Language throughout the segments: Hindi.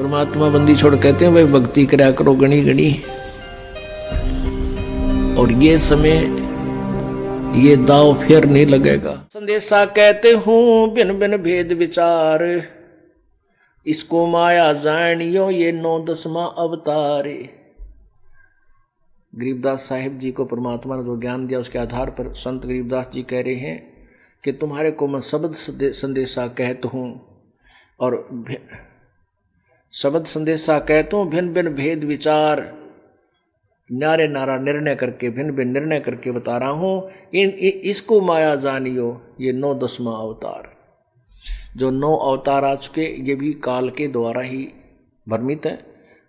परमात्मा बंदी छोड़ कहते हैं भाई भक्ति करा करो गणी गणी। और ये समय ये दाव फिर नहीं लगेगा। संदेशा कहते हूं बिन बिन भेद विचार, इसको माया जानियो ये 9-10वां अवतार। गरीबदास साहिब जी को परमात्मा ने जो ज्ञान दिया उसके आधार पर संत गरीबदास जी कह रहे हैं कि तुम्हारे को मैं शब्द संदेशा कहता हूं, और शब्द संदेशा कहता हूं भिन्न भिन्न भेद विचार, नारे नारा निर्णय करके भिन्न भिन्न निर्णय करके बता रहा हूं। इसको माया जानियो ये 9-10वां अवतार। जो 9 अवतार आ चुके ये भी काल के द्वारा ही भ्रमित है,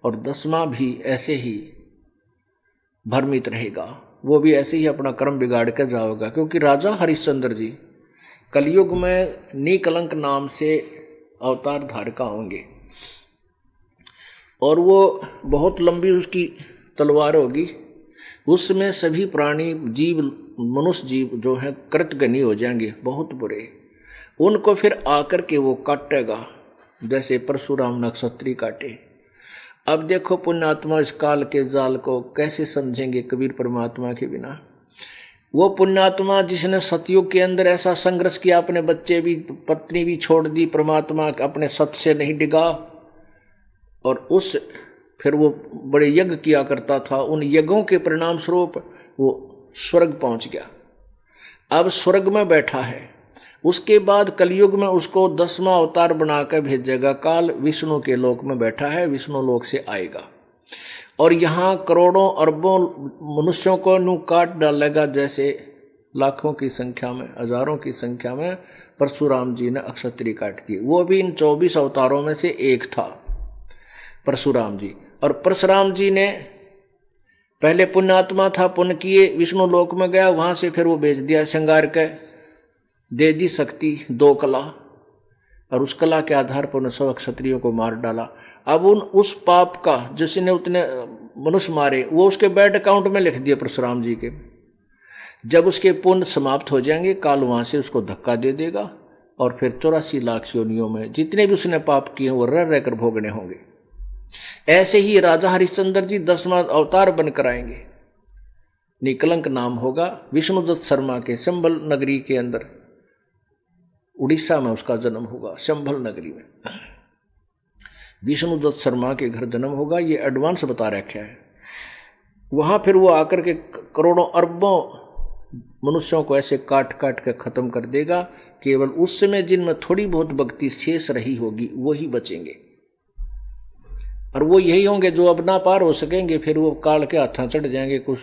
और 10वां भी ऐसे ही भ्रमित रहेगा। वो भी ऐसे ही अपना कर्म बिगाड़ कर जाएगा, क्योंकि राजा हरिश्चंद्र जी कलयुग में निकलंक नाम से अवतार धारका होंगे, और वो बहुत लंबी उसकी तलवार होगी। उसमें सभी प्राणी जीव मनुष्य जीव जो है कृतघ्नी हो जाएंगे, बहुत बुरे। उनको फिर आकर के वो काटेगा जैसे परशुराम नक्षत्री काटे। अब देखो पुण्यात्मा इस काल के जाल को कैसे समझेंगे कबीर परमात्मा के बिना। वो पुण्यात्मा जिसने सतयुग के अंदर ऐसा संघर्ष किया, अपने बच्चे भी पत्नी भी छोड़ दी, परमात्मा अपने सत से नहीं डिगा, और उस फिर वो बड़े यज्ञ किया करता था। उन यज्ञों के परिणाम स्वरूप वो स्वर्ग पहुंच गया, अब स्वर्ग में बैठा है। उसके बाद कलयुग में उसको 10वां अवतार बनाकर भेजेगा। काल विष्णु के लोक में बैठा है, विष्णु लोक से आएगा और यहाँ करोड़ों अरबों मनुष्यों को नू काट डालेगा, जैसे लाखों की संख्या में हजारों की संख्या में परशुराम जी ने अक्षत्री काट दी। वो भी इन 24 अवतारों में से एक था परशुराम जी। और परशुराम जी ने पहले पुण्यात्मा था, पुण्य किए, विष्णु लोक में गया, वहां से फिर वो बेच दिया, श्रृंगार के दे दी शक्ति 2 कला, और उस कला के आधार पर उन्हें 100 क्षत्रियों को मार डाला। अब उस पाप का जिसने उतने मनुष्य मारे वो उसके बैंक अकाउंट में लिख दिया परशुराम जी के। जब उसके पुण्य समाप्त हो जाएंगे काल वहां से उसको धक्का दे देगा, और फिर 84 लाख योनियों में जितने भी उसने पाप किए वो रह रहकर भोगने होंगे। ऐसे ही राजा हरिश्चंद्र जी 10वां अवतार बनकर आएंगे। निकलंक नाम होगा। विष्णुदत्त शर्मा के संभल नगरी के अंदर, उड़ीसा में उसका जन्म होगा। संभल नगरी में विष्णुदत्त शर्मा के घर जन्म होगा, ये एडवांस बता रखा है। वहां फिर वो आकर के करोड़ों अरबों मनुष्यों को ऐसे काट काट के खत्म कर देगा। केवल उस समय जिनमें थोड़ी बहुत भक्ति शेष रही होगी वही बचेंगे, और वो यही होंगे जो अब ना पार हो सकेंगे। फिर वो काल के हाथों चढ़ जाएंगे, कुछ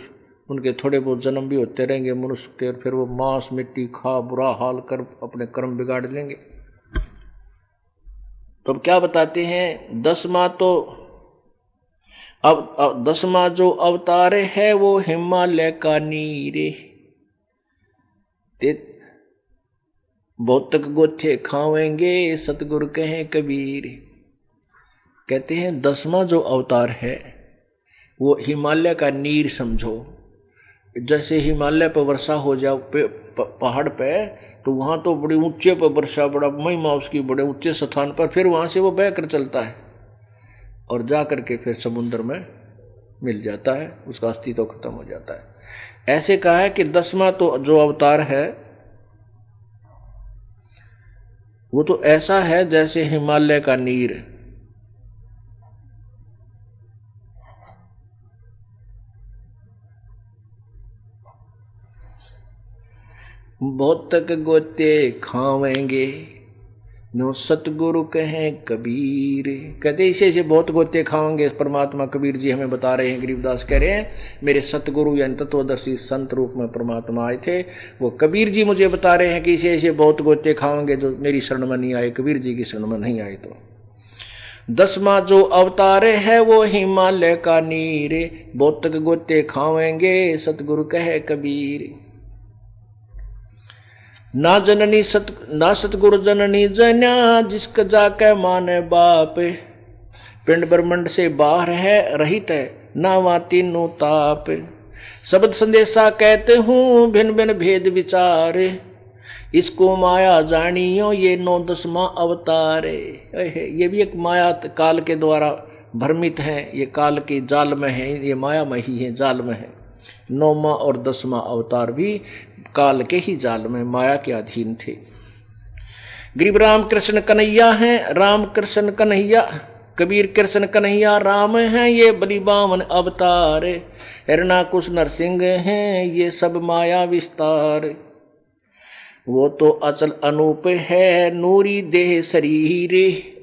उनके थोड़े बहुत जन्म भी होते रहेंगे मनुष्य के, और फिर वो मांस मिट्टी खा बुरा हाल कर अपने कर्म बिगाड़ लेंगे। तो अब क्या बताते हैं, 10वां तो अब 10वां जो अवतार है वो हिमालय का नीरे, बहुत तक गोथे खावेंगे सतगुरु कहें कबीर। कहते हैं 10वां जो अवतार है वो हिमालय का नीर समझो। जैसे हिमालय पर वर्षा हो जाए पहाड़ पे, तो वहां तो बड़े ऊंचे पर वर्षा, बड़ा महिमा उसकी, बड़े ऊंचे स्थान पर, फिर वहां से वो बह कर चलता है और जा करके फिर समुद्र में मिल जाता है, उसका अस्तित्व खत्म हो जाता है। ऐसे कहा है कि 10वां तो जो अवतार है वो तो ऐसा है जैसे हिमालय का नीर। बहुत तक गोते खावेंगे नो सतगुरु कहें कबीर। कहते इसे बहुत गोते खावेंगे। परमात्मा कबीर जी हमें बता रहे हैं, गरीबदास कह रहे हैं मेरे सतगुरु यानी तत्वदर्शी संत रूप में परमात्मा आए थे, वो कबीर जी मुझे बता रहे हैं कि इसे बहुत गोते खावेंगे जो मेरी शरण में नहीं आए, कबीर जी की शरण में नहीं आए। तो 10वां जो अवतार है वो हिमालय का नीर, बहुत तक गोते खावेंगे सतगुरु कहे कबीर। ना जननी ना सतगुरु जननी जन्या, जिसका जाके माने बाप, पिंड ब्रह्मंड से बाहर है रहित है ना वहां तीनों ताप। शब्द संदेशा कहते हूँ भिन्न भिन्न भेद विचार, इसको माया जानियो ये 9-10वां अवतार है। ये भी एक माया काल के द्वारा भ्रमित है, ये काल के जाल में है, ये माया में ही है, जाल में है। 9वां और 10वां अवतार भी काल के ही जाल में माया के अधीन थे। गरीब राम कृष्ण कन्हैया हैं, राम कृष्ण कन्हैया, कबीर कृष्ण कन्हैया राम हैं, ये बलि बामन अवतार, हिरणाकुश नरसिंह हैं, ये सब माया विस्तार। वो तो अचल अनूप है, नूरी देह शरीर,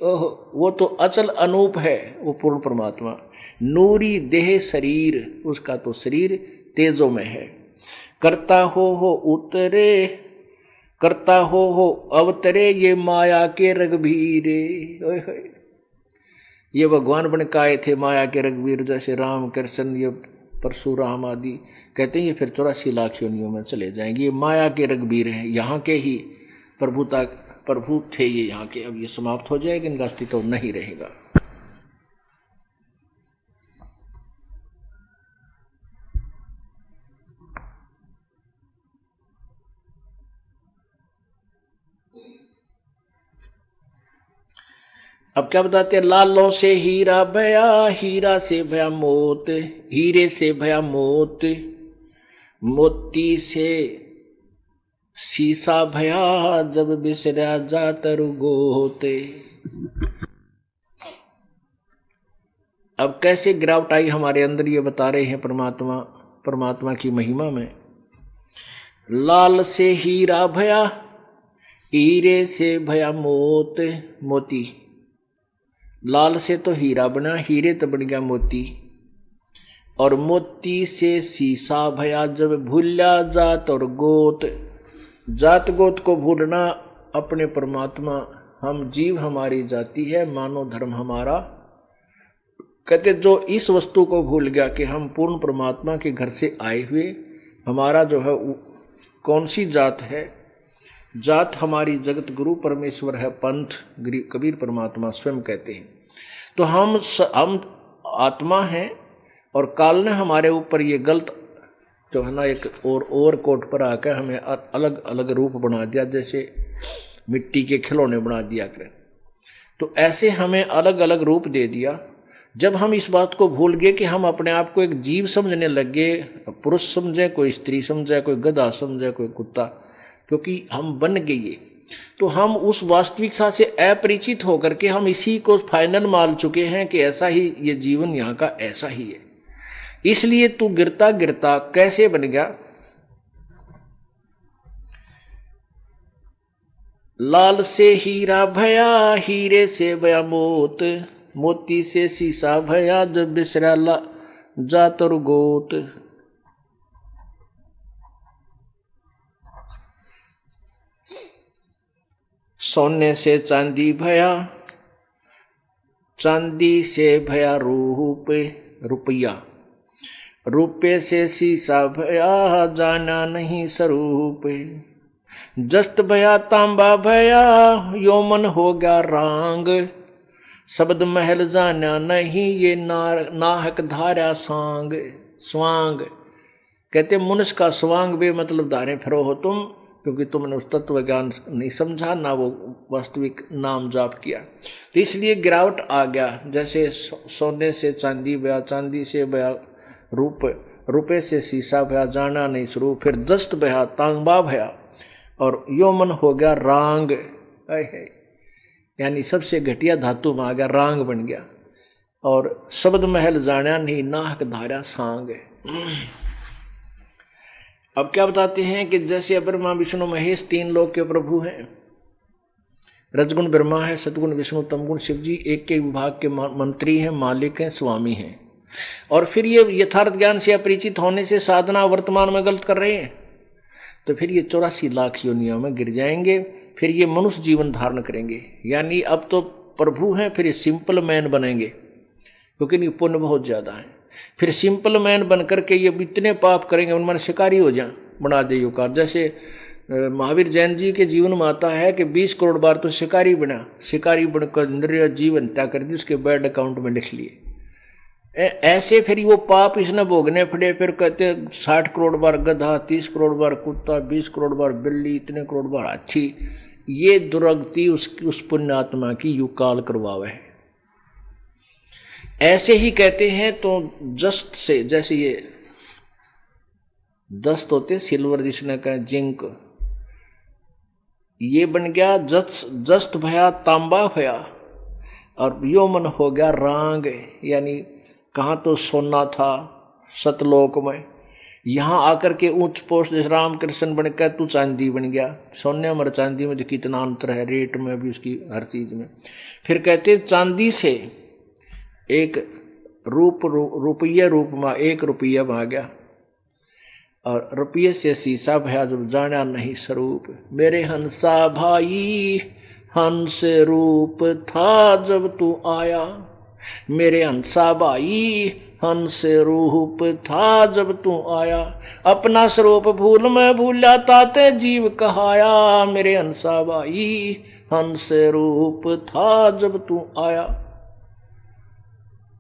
ओह वो तो अचल अनूप है, वो पूर्ण परमात्मा। नूरी देह शरीर, उसका तो शरीर तेजों में है। करता हो उतरे, करता हो अवतरे, ये माया के रघुवीर। ये भगवान बन के आए थे माया के रघुवीर, जैसे राम कृष्ण ये परशुराम आदि कहते हैं, ये फिर 84 लाख योनियों में चले जाएंगे। ये माया के रघुवीर हैं, यहाँ के ही प्रभु थे ये यहाँ के। अब ये समाप्त हो जाएगा, इनका अस्तित्व नहीं रहेगा। अब क्या बताते हैं, लालों से हीरा भया, हीरा से भया मोत, हीरे से भया मोत, मोती से शीशा भया, जब बिसरा जा तरु गोते। अब कैसे गिरावट आई हमारे अंदर, ये बता रहे हैं परमात्मा की महिमा में। लाल से हीरा भया, हीरे से भया मोत, मोती। लाल से तो हीरा बना, हीरे तो बन गया मोती, और मोती से शीशा भया, जब भूला जात और गोत। जात गोत को भूलना, अपने परमात्मा, हम जीव हमारी जाति है, मानव धर्म हमारा। कहते जो इस वस्तु को भूल गया कि हम पूर्ण परमात्मा के घर से आए हुए, हमारा जो है कौन सी जात है, जात हमारी जगत गुरु परमेश्वर है, पंथ कबीर परमात्मा स्वयं कहते हैं। तो हम आत्मा हैं, और काल ने हमारे ऊपर ये गलत जो है ना एक और कोट पर आकर हमें अलग अलग रूप बना दिया, जैसे मिट्टी के खिलौने बना दिया करें। तो ऐसे हमें अलग अलग रूप दे दिया। जब हम इस बात को भूल गए कि हम अपने आप को एक जीव समझने लगे, पुरुष समझे, कोई स्त्री समझे, कोई गधा समझे, कोई कुत्ता, क्योंकि हम बन गए, तो हम उस वास्तविकता से अपरिचित होकर के हम इसी को फाइनल मान चुके हैं कि ऐसा ही ये जीवन यहाँ का ऐसा ही है। इसलिए तू गिरता गिरता कैसे बन गया। लाल से हीरा भया, हीरे से भया मोत, मोती से शीशा भया, जब बिसरा जा तरु गोत। सोने से चांदी भया, चांदी से भया रूप, रुपया, रुपये से शीशा भया, जाना नहीं स्वरूप। जस्त भया तांबा भया, यौमन हो गया रांग, शब्द महल जाना नहीं, ये नाहक धारा सांग। स्वांग कहते मनुष्य का स्वांग बे मतलब धारे फिरो हो तुम, क्योंकि तुमने उस तत्व ज्ञान नहीं समझा, ना वो वास्तविक नाम जाप किया। तो इसलिए गिरावट आ गया। जैसे सोने से चांदी भया, चांदी से भया रूप, रुपये से शीशा भया, जाना नहीं स्वरूप। फिर दस्त भया, तांबा भया, और यौमन हो गया रांग, यानी सबसे घटिया धातु में आ गया, रांग बन गया। और शब्द महल जाना नहीं, नाहक धारा सांग। अब क्या बताते हैं कि जैसे ब्रह्मा विष्णु महेश 3 लोक के प्रभु हैं, रजगुण ब्रह्मा है, सतगुण विष्णु, तमगुण शिव जी, एक के विभाग के मंत्री हैं, मालिक हैं, स्वामी हैं। और फिर ये यथार्थ ज्ञान से अपरिचित होने से साधना वर्तमान में गलत कर रहे हैं, तो फिर ये 84 लाख योनियों में गिर जाएंगे। फिर ये मनुष्य जीवन धारण करेंगे, यानी अब तो प्रभु हैं, फिर ये सिंपल मैन बनेंगे, क्योंकि इनकी पुण्य बहुत ज्यादा है। फिर सिंपल मैन बन करके ये इतने पाप करेंगे, उनमें शिकारी हो जाए, बना दे युकार। जैसे महावीर जैन जी के जीवन में आता है कि 20 करोड़ बार तो शिकारी बना, शिकारी बनकर निर्जीव हत्या कर दी, उसके बैंक अकाउंट में लिख लिए। ऐसे फिर वो पाप इसने भोगने पड़े। फिर कहते 60 करोड़ बार गधा, 30 करोड़ बार कुत्ता, 20 करोड़ बार बिल्ली, इतने करोड़ बार हाथी। ये दुर्गति उस पुण्यात्मा की युकाल करवावे है। ऐसे ही कहते हैं तो जस्ट से, जैसे ये दस्त होते सिल्वर, जिसने कहा जिंक, ये बन गया जस्त भया तांबा भया, और यो मन हो गया रांग, यानी कहाँ तो सोना था सतलोक में, यहाँ आकर के उच्च पोस्ट जैसे रामकृष्ण बन गया तू चांदी बन गया। सोने और चांदी में जो कितना अंतर है, रेट में भी, उसकी हर चीज में। फिर कहते चांदी से एक रुपये रूप में 1 रुपया आ गया, और रुपये से शीशा भया जब जाना नहीं स्वरूप। मेरे हंसा भाई हंस रूप था जब तू आया, मेरे हंसा भाई हंस रूप था जब तू आया, अपना स्वरूप भूल मैं भूला ताते जीव कहाया, मेरे हंसा भाई हंस रूप था जब तू आया।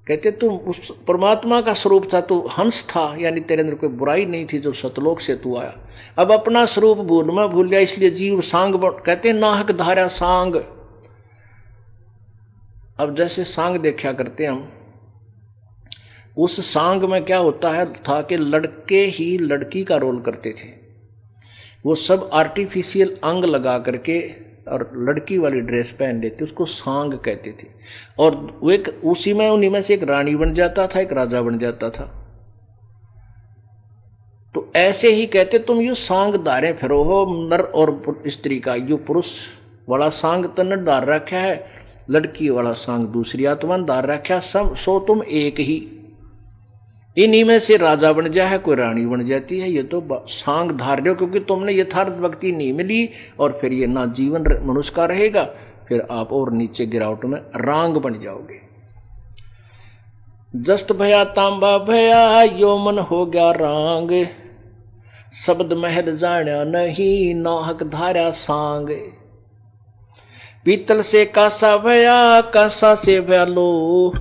कहते तू उस परमात्मा का स्वरूप था, तू हंस था, यानी तेरे अंदर कोई बुराई नहीं थी, जो सतलोक से तू आया। अब अपना स्वरूप भूल में भूल गया, इसलिए जीव सांग कहते नाहक धारा सांग। अब जैसे सांग देखा करते हम, उस सांग में क्या होता है था कि लड़के ही लड़की का रोल करते थे। वो सब आर्टिफिशियल अंग लगा करके और लड़की वाली ड्रेस पहन लेते, उसको सांग कहते थे। और वो एक उसी में उन्हीं में से एक रानी बन जाता था, एक राजा बन जाता था। तो ऐसे ही कहते तुम यो सांग धारे फिरो हो, नर और स्त्री का। यो पुरुष वाला सांग तन धार रखा है, लड़की वाला सांग दूसरी आत्मा धार रखा, सब सो तुम एक ही। इन्हीं में से राजा बन जाए है, कोई रानी बन जाती है। ये तो सांग धार रहे हो, क्योंकि तुमने यथार्थ भक्ति नहीं मिली, और फिर ये ना जीवन मनुष्य का रहेगा, फिर आप और नीचे गिरावट में रांग बन जाओगे। जस्त भया तांबा भया यो मन हो गया रांग, शब्द महल जाना नहीं नाहक धारा सांग। पीतल से कासा भया कासा से भया लो,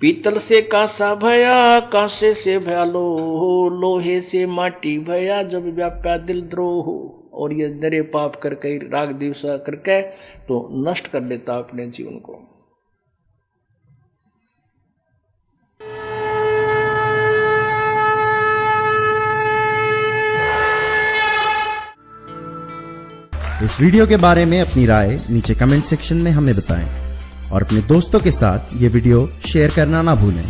पीतल से कांसा भया कांसे से भया लोह, लोहे से माटी भया जब व्याप्या दिल द्रोह। और ये नरे पाप करके राग दिवसा करके तो नष्ट कर देता अपने जीवन को। इस वीडियो के बारे में अपनी राय नीचे कमेंट सेक्शन में हमें बताएं और अपने दोस्तों के साथ ये वीडियो शेयर करना ना भूलें।